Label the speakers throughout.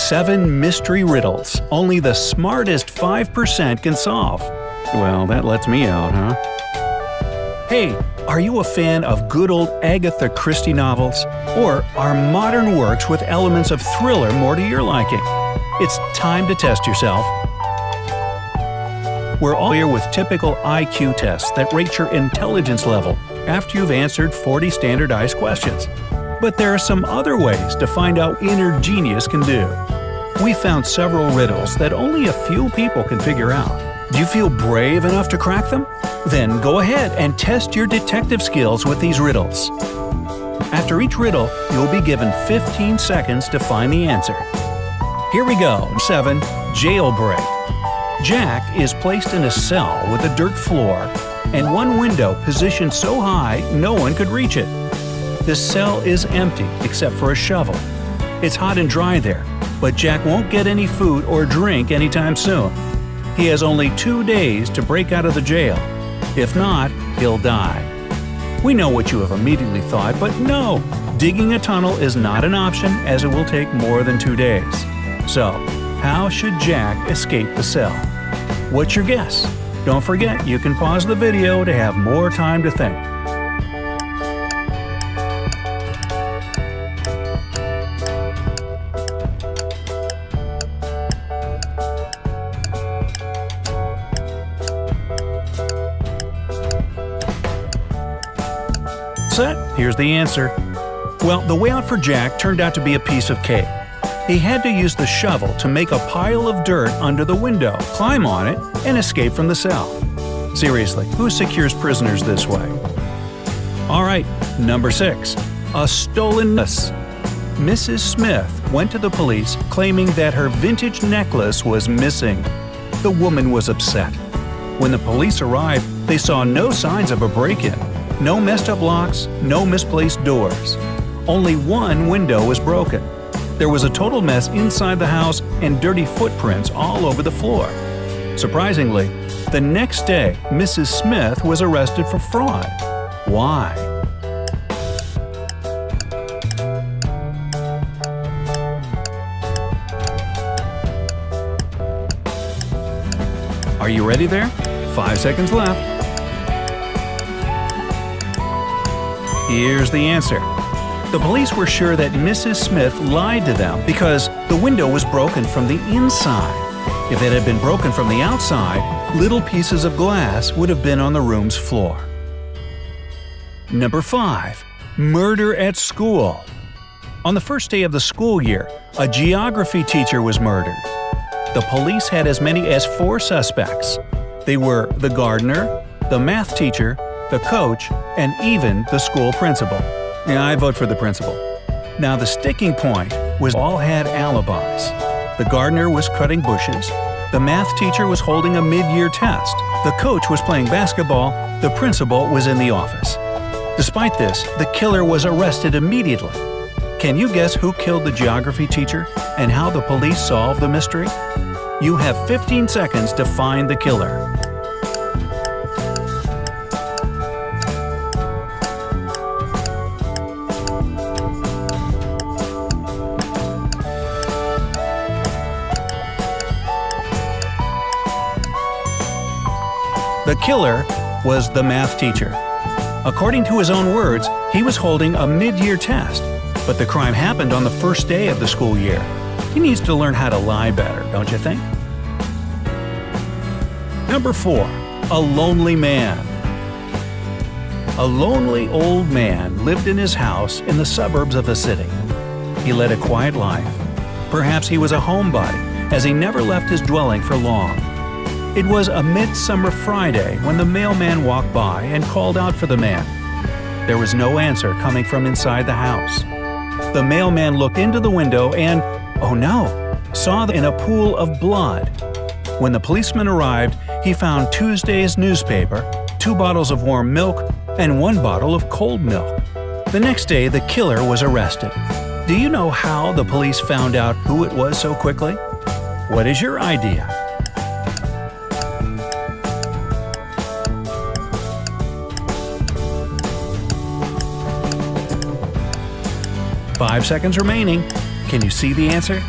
Speaker 1: 7 mystery riddles only the smartest 5% can solve. Well, that lets me out, huh? Hey, are you a fan of good old Agatha Christie novels? Or are modern works with elements of thriller more to your liking? It's time to test yourself. We're all here with typical IQ tests that rate your intelligence level after you've answered 40 standardized questions. But there are some other ways to find out inner genius can do. We found several riddles that only a few people can figure out. Do you feel brave enough to crack them? Then go ahead and test your detective skills with these riddles. After each riddle, you'll be given 15 seconds to find the answer. Here we go. 7. Jailbreak. Jack is placed in a cell with a dirt floor and one window positioned so high no one could reach it. The cell is empty except for a shovel. It's hot and dry there, but Jack won't get any food or drink anytime soon. He has only 2 days to break out of the jail. If not, he'll die. We know what you have immediately thought, but no! Digging a tunnel is not an option as it will take more than 2 days. So, how should Jack escape the cell? What's your guess? Don't forget, you can pause the video to have more time to think. Set. Here's the answer. Well, the way out for Jack turned out to be a piece of cake. He had to use the shovel to make a pile of dirt under the window, climb on it, and escape from the cell. Seriously, who secures prisoners this way? Alright, number 6. A stolen necklace. Mrs. Smith went to the police claiming that her vintage necklace was missing. The woman was upset. When the police arrived, they saw no signs of a break-in. No messed up locks, no misplaced doors. Only one window was broken. There was a total mess inside the house and dirty footprints all over the floor. Surprisingly, the next day, Mrs. Smith was arrested for fraud. Why? Are you ready there? 5 seconds left. Here's the answer. The police were sure that Mrs. Smith lied to them because the window was broken from the inside. If it had been broken from the outside, little pieces of glass would have been on the room's floor. Number 5. Murder at school. On the first day of the school year, a geography teacher was murdered. The police had as many as 4 suspects. They were the gardener, the math teacher, the coach, and even the school principal. Yeah, I vote for the principal. Now the sticking point was all had alibis. The gardener was cutting bushes, the math teacher was holding a mid-year test, the coach was playing basketball, the principal was in the office. Despite this, the killer was arrested immediately. Can you guess who killed the geography teacher and how the police solved the mystery? You have 15 seconds to find the killer. 'The killer was the math teacher. According to his own words, he was holding a mid-year test, but the crime happened on the first day of the school year. He needs to learn how to lie better, don't you think? Number 4. A lonely man. A lonely old man lived in his house in the suburbs of a city. He led a quiet life. Perhaps he was a homebody, as he never left his dwelling for long. It was a midsummer Friday when the mailman walked by and called out for the man. There was no answer coming from inside the house. The mailman looked into the window and, oh no, saw in a pool of blood. When the policeman arrived, he found Tuesday's newspaper, 2 bottles of warm milk, and 1 bottle of cold milk. The next day, the killer was arrested. Do you know how the police found out who it was so quickly? What is your idea? "5 seconds remaining. Can you see the answer?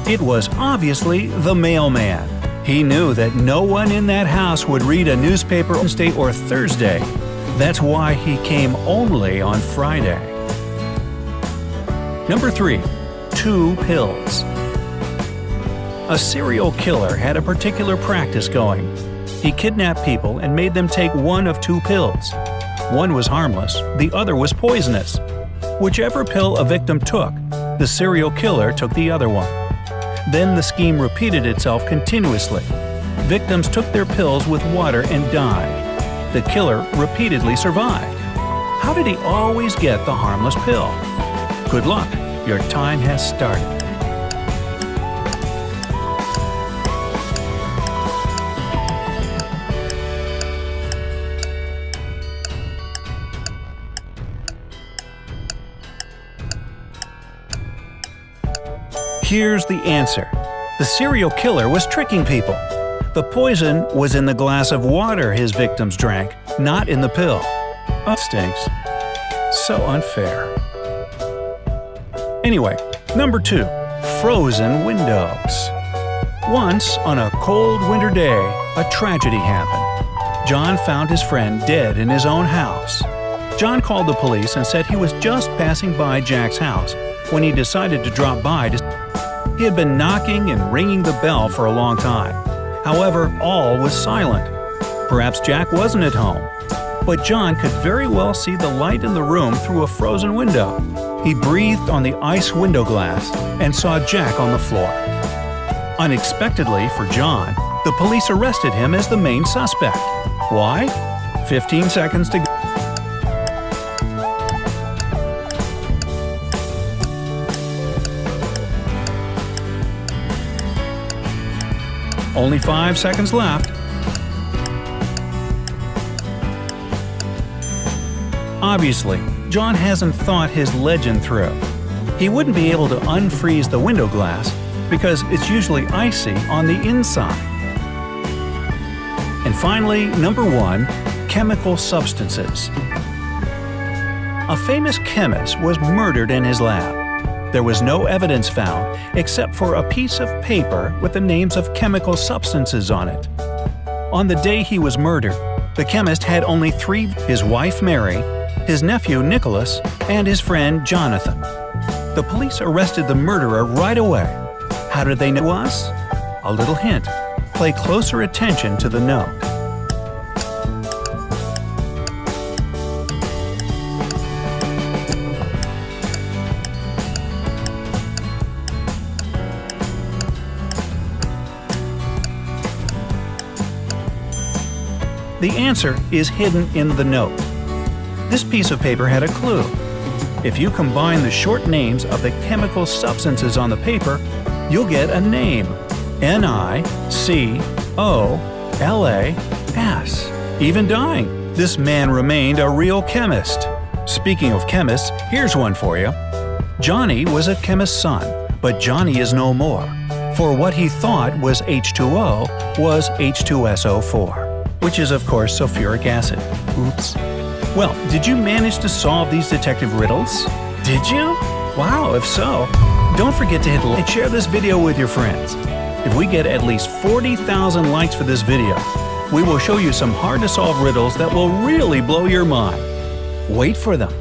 Speaker 1: It was obviously the mailman. He knew that no one in that house would read a newspaper on Wednesday or Thursday. That's why he came only on Friday. Number 3. 2 pills. A serial killer had a particular practice going. He kidnapped people and made them take one of 2 pills. One was harmless, the other was poisonous. Whichever pill a victim took, the serial killer took the other one. Then the scheme repeated itself continuously. Victims took their pills with water and died. The killer repeatedly survived. How did he always get the harmless pill? Good luck, your time has started. Here's the answer. The serial killer was tricking people. The poison was in the glass of water his victims drank, not in the pill. Oh, stinks. So unfair. Anyway, number 2. Frozen windows. Once, on a cold winter day, a tragedy happened. John found his friend dead in his own house. John called the police and said he was just passing by Jack's house when he decided to drop by to. He had been knocking and ringing the bell for a long time. However, all was silent. Perhaps Jack wasn't at home. But John could very well see the light in the room through a frozen window. He breathed on the ice window glass and saw Jack on the floor. Unexpectedly for John, the police arrested him as the main suspect. Why? 15 seconds to go. Only 5 seconds left. Obviously, John hasn't thought his legend through. He wouldn't be able to unfreeze the window glass because it's usually icy on the inside. And finally, number 1, chemical substances. A famous chemist was murdered in his lab. There was no evidence found except for a piece of paper with the names of chemical substances on it. On the day he was murdered, the chemist had only 3: his wife Mary, his nephew Nicholas, and his friend Jonathan. The police arrested the murderer right away. How did they know it was? A little hint. Pay closer attention to the note. The answer is hidden in the note. This piece of paper had a clue. If you combine the short names of the chemical substances on the paper, you'll get a name. Nicolas. Even dying, this man remained a real chemist. Speaking of chemists, here's one for you. Johnny was a chemist's son, but Johnny is no more. For what he thought was H2O was H2SO4. Which is, of course, sulfuric acid. Oops. Well, did you manage to solve these detective riddles? Did you? Wow, if so, don't forget to hit like and share this video with your friends. If we get at least 40,000 likes for this video, we will show you some hard-to-solve riddles that will really blow your mind. Wait for them.